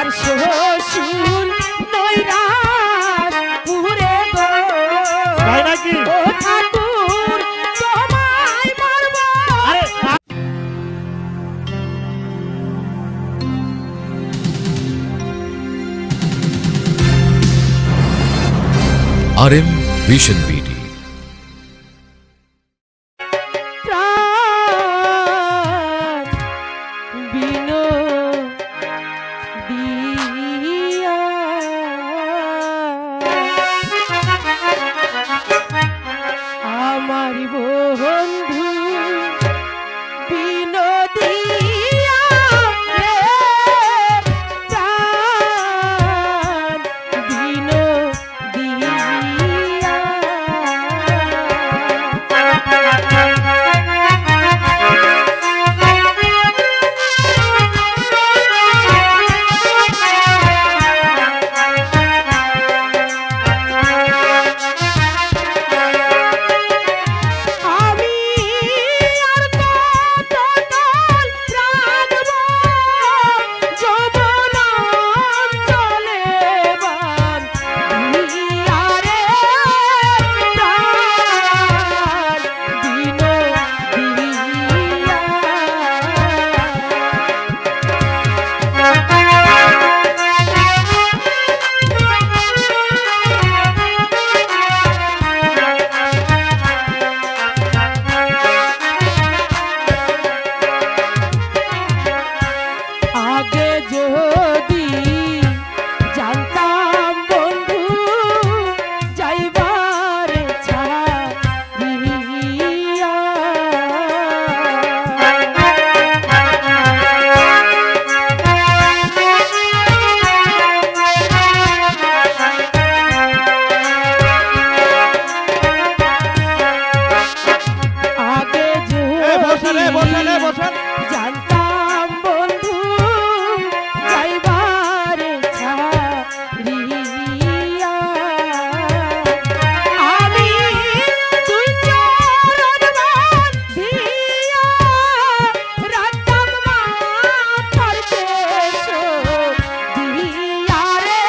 তোমার শ্বশুর নৈরাশ পুরে গো তাই নাকি ও ঠাকুর তোমায় মারব RM Vision BD আমার বন্ধু বিনোদিয়া রে প্রাণ বিনোদিয়া জানতাম বন্ধু যাইবারে ছাড়িয়া আমি তুই চরণ বাঁধিয়া রাখতাম মাথার কেশ দিয়া রে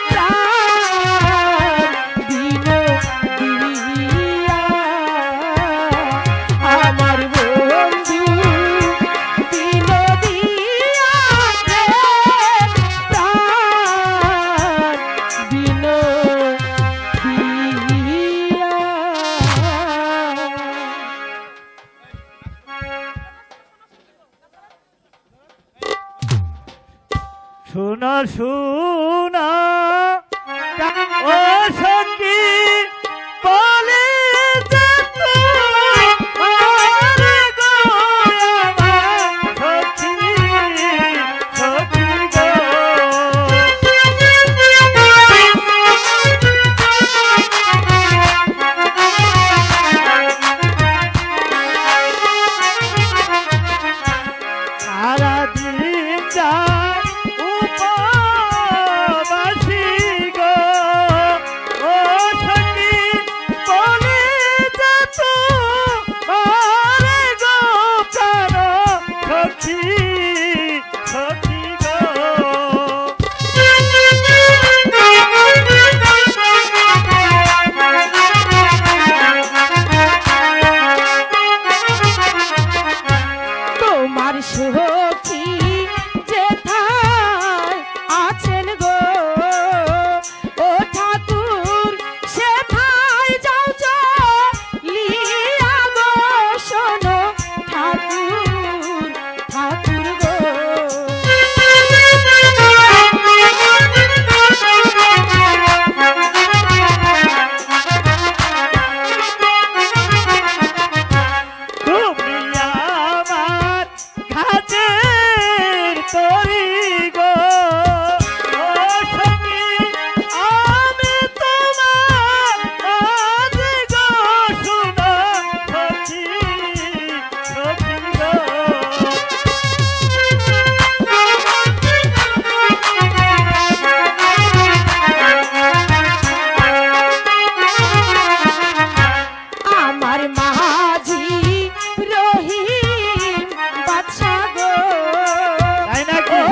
প্রাণ বিনোদিয়া আমার বন্ধু বিনোদিয়া রে প্রাণ বিনোদিয়া শোনা শোনা ও সখী বলে যে তোমার গো আমার সখী সখী গো সারাদিন যায় উপবাসী গো ও সখী বলে যে তোমার গো প্রাণ সখী সখী গো তোমার সখী যেথায় আছেন গো ও ঠাকুর সেথায় যাও চলিয়া গো শোনো ঠাকুর ঠাকুর গো তুমি আমার কাছের তরি গো ও সখী আমি তোমার আজ গো শোনো সখী সখী গো আমার মাঝি রহিম বাদশা গো তাই নাকি ও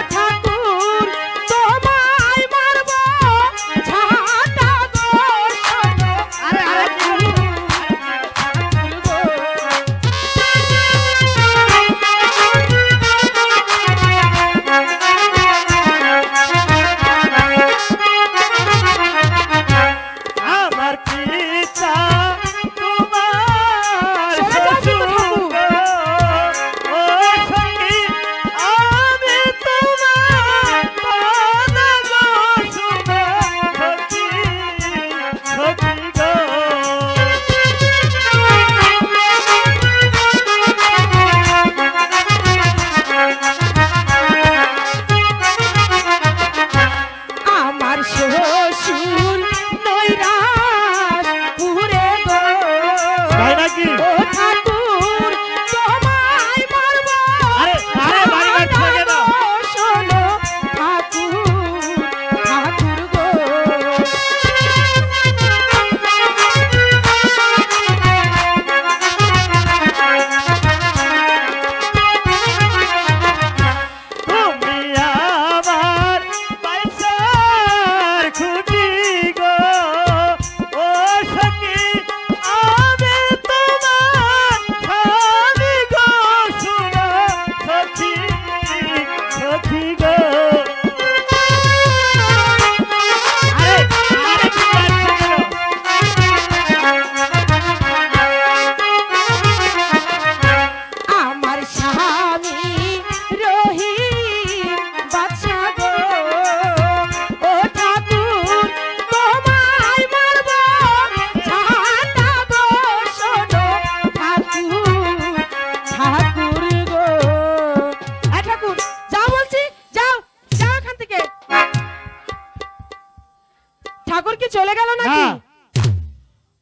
চলে গেল নাকি? না,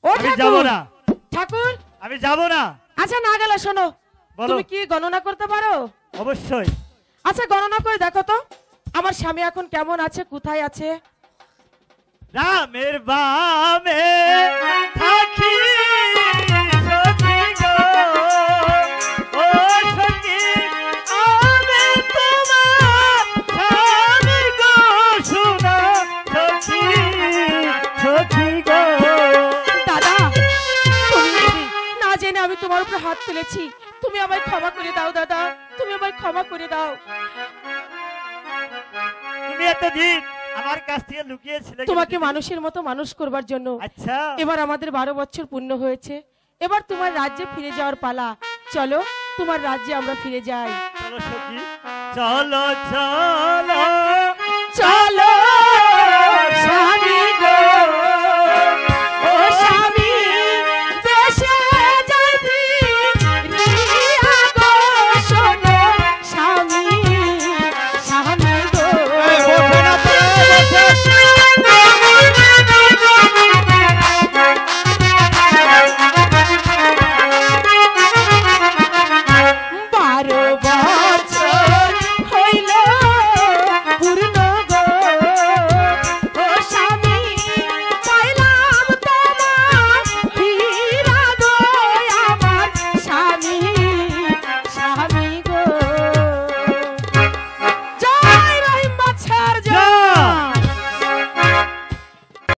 ও আমি যাব ঠাকুর, না, ঠাকুর, আমি যাব না। আচ্ছা না গেলে শোনো, বলো। তুমি কি গণনা করতে পারো? অবশ্যই। আচ্ছা গণনা করে দেখো তো আমার স্বামী এখন কেমন আছে, কোথায় আছে? রামের বামে থাকি সখী গো, ও সখী আমি তোমার স্বামী গো, শোনা সখী, সখী গো। দাদা, তুমি না জেনে আমি তোমার উপর হাত তুলেছি, তুমি আমায় ক্ষমা করে দাও দাদা, তুমি আমায় ক্ষমা করে দাও। তুমি এতদিন আমার কাছ থেকে লুকিয়েছিলে কেন তোমাকে দিদি? মানুষের মতো মানুষ করবার জন্য। আচ্ছা, এবার আমাদের 12 বছর পূর্ণ হয়েছে, এবার তোমার রাজ্যে ফিরে যাওয়ার পালা। চলো তোমার রাজ্যে আমরা ফিরে যাই। চলো সখী, চলো চলো